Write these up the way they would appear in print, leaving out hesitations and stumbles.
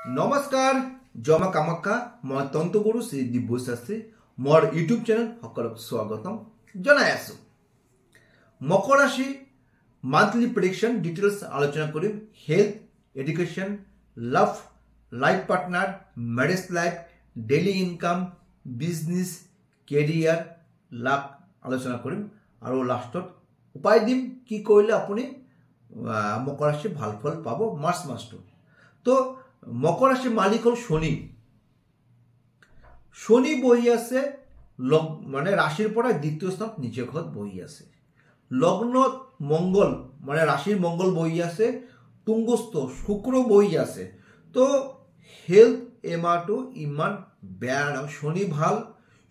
নমস্কাৰ জমা কামাখ্যা মই তন্ত্ৰগুৰু শ্ৰী দিব্য শাস্ত্ৰী মোৰ ইউটিউব চেনেল সকলক স্বাগতম জনাই আছো। মকৰ ৰাশি মান্থলি প্ৰেডিকশন ডিটেইলছ আলোচনা কৰিম। Health, education, love, life partner, marriage life, daily income, business, career, লাভ আলোচনা কৰিম আৰু লাষ্টত উপায় দিম কি কৰিলে আপুনি মকৰ ৰাশি ভাল ফল পাব মাৰ্চ মাহটো। তো মকৰ রাশির মালিক হল শনি। শনি বহি আছে মানে রাশির পরে দ্বিতীয় স্থান নিচে ঘর বহি আছে। লগ্নত মঙ্গল মানে রাশির মঙ্গল বহি আছে, তুঙ্গস্থ শুক্র বহি আছে। তো হেলথ এমাটো ইমান বেয়া না, শনি ভাল,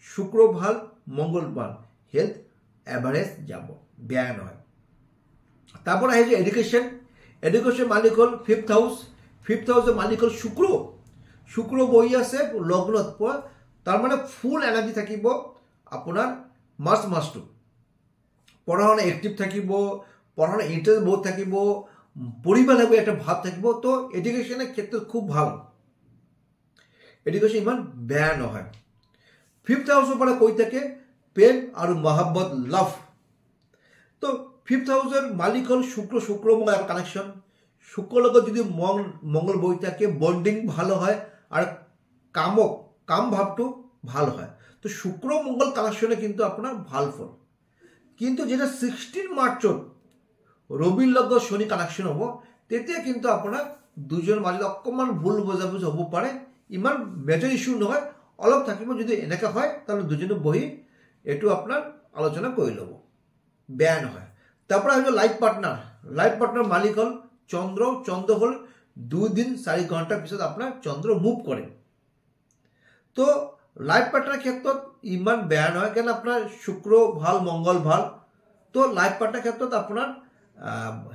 শুক্র ভাল, মঙ্গল ভাল, হেলথ এভারেজ যাব, বেয়া নয়। তারপর আছে এডুকেশন। এডুকেশন মালিক হল ফিফথ হাউস। ফিফথ হাউসের মালিক হল শুক্র। শুক্র বহি আছে লগ্নত, তার মানে ফুল এনার্জি থাকিব আপনার মার্চ মাসটো। পড়া শুনা এক্টিভ থাকিব, পড়া শুনা ইন্টারেস্ট বহুত থাকিব, পড়িবা লাগবে একটা ভাব থাকিব। তো এডুকেশনের ক্ষেত্রে খুব ভালো, এডুকেশন ইমান বেয়া নহয়। ফিফথ হাউসের পরে কই থাকে প্রেম আর মহাব্বত, লাভ। তো ফিফথ হাউসের মালিক হল শুক্র। শুক্র মঙ্গল কানেকশন, শুক্র লগত যদি মঙ্গল বই থাকে বন্ডিং ভালো হয় আর কাম ভাবটো ভাল হয়। তো শুক্র মঙ্গল কানেকশনে কিন্তু আপনার ভাল ফল। কিন্তু যেটা 16 মার্চত রবির লগত শনি কানেকশন হব, তেতিয়া কিন্তু আপনার দুজন মাজত অকমান ভুল বুঝাবুঝি হব পারে। ইমান মেজর ইস্যু নহয়, অলপ থাকিব। যদি এনেকা হয় তাহলে দুজনে বহি এটু আপনার আলোচনা করে লব, বেয়া নহয়। তারপরে হল লাইফ পার্টনার। লাইফ পার্টনার মালিক হল চন্দ্র। চন্দ্র হল 2 দিন 4 ঘন্টার পিছত আপনার চন্দ্র মুভ করে। তো লাইফ পার্টনার ক্ষেত্ৰত ইমান বেয়া নহয়, কেন আপনাৰ শুক্ৰ ভাল, মঙ্গল ভাল। তো লাইফ পাৰ্টনাৰ ক্ষেত্ৰত আপনার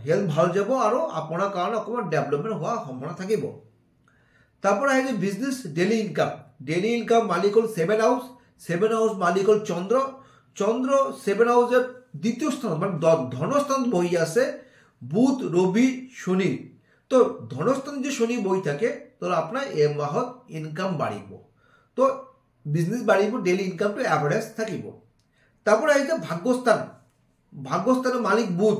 হেলথ ভাল যাব আর আপনার কারণে অকমান ডেভেলপমেন্ট হওয়ার সম্ভাবনা থাকিব। তারপরে আছে business, daily income. Daily income মালিক হল 7 হাউস। 7 হাউস মালিক হল চন্দ্র। চন্দ্র 7 হাউসের দ্বিতীয় স্থান মানে ধনস্থান বহি আছে বুধ, রবি, শনি। তো ধনস্থান যদি শনি বই থাকে তাহলে আপনার এই মাহত ইনকাম বাড়িব। তো বিজনেস বাড়িব, ডেইলি ইনকামটো এভারেজ থাকিব। তারপরে আছে ভাগ্যস্থান। ভাগ্যস্থানের মালিক বুধ,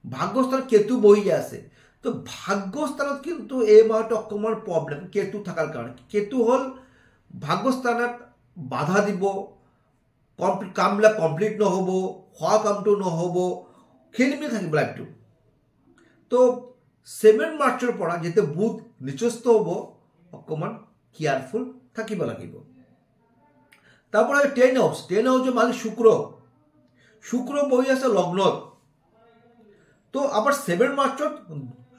ভাগ্যস্থান কেতু বই আছে। তো ভাগ্যস্থানত কিন্তু এই মাহটো অকমান প্রবলেম কেতু থাকার কারণে। কেতু হল ভাগ্যস্থানত বাধা দিব, কামবিলাক কমপ্লিট নহব, হওয়া কামটো নহব, খেলিমেলি থাকিব লাইফটো। তো 7 মার্চের পৰা যেতে বুধ নিচস্থ হব, অকমান কেয়ারফুল থাকিব লাগিব। তারপরে 10 হাউস। 10 হাউসের মালিক শুক্র। শুক্র বহি আছে লগ্নত। তো আবার 7 মার্চত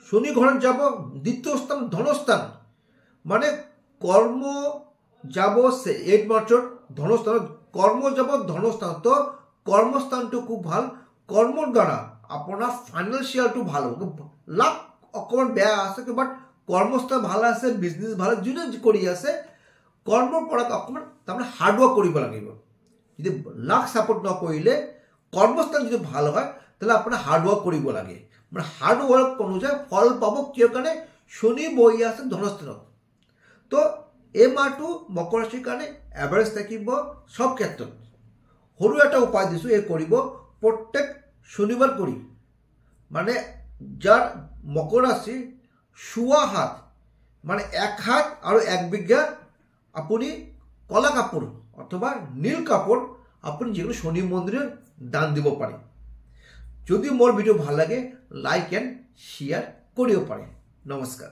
শনি ঘৰত যাব দ্বিতীয় স্থান ধনস্থান, মানে কর্ম যাব 8 মার্চত ধনস্থান, কর্ম যাব ধনস্থান। তো কর্মস্থানটো খুব ভাল। কর্মর দ্বারা আপনার ফাইন্যান্সিয়ালটো ভালো। লাভ অকমান বেয়া আছে, বাট কর্মস্থান ভাল আছে, বিজনেস ভাল যোনে কৰি আছে কৰ্মৰ পৰা অকমান তাৰমানে হাৰ্ডওয়াৰ্ক কৰিব লাগিব। যদি লাক সাপোৰ্ট নকৰিলে কৰ্মস্থান যদি ভাল হয় তাহলে আপনাৰ হাৰ্ডওয়াৰ্ক কৰিব লাগে, মানে হাৰ্ডওয়াৰ্ক অনুযায়ী ফল পাব। কিয় কাৰণে শনি বহি আছে ধনস্থানত। তো এই মাহটো মকৰ ৰাশিৰ কাৰণে এভাৰেজ থাকিব সব ক্ষেত্ৰত। সৰু এটা উপায় দিছোঁ, এই কৰিব প্রত্যেক শনিবার করি। মানে যার মকর রাশি শোয়া হাত মানে 1 হাত আর 1 বিঘা আপনি কলা কাপড় অথবা নীল কাপড় আপনি যেগুলো শনি মন্দিরে দান দিব পারে। যদি মোর ভিডিও ভাল লাগে লাইক এন্ড শেয়ার করিও পারে। নমস্কার।